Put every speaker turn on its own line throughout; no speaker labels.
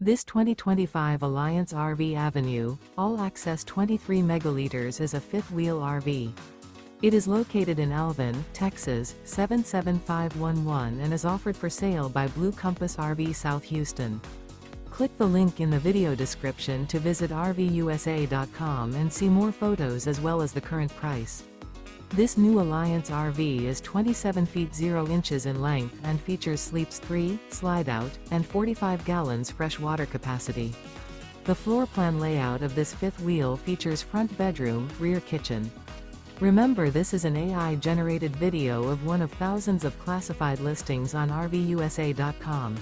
This 2025 Alliance RV Avenue, all-access 23 megaliters is a fifth-wheel RV. It is located in Alvin, Texas, 77511 and is offered for sale by Blue Compass RV South Houston. Click the link in the video description to visit RVUSA.com and see more photos as well as the current price. This new Alliance RV is 27 feet 0 inches in length and features sleeps 3, slide-out, and 45 gallons fresh water capacity. The floor plan layout of this fifth wheel features front bedroom, rear kitchen. Remember, this is an AI-generated video of one of thousands of classified listings on RVUSA.com.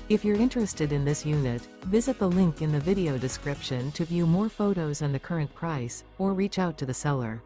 If you're interested in this unit, visit the link in the video description to view more photos and the current price, or reach out to the seller.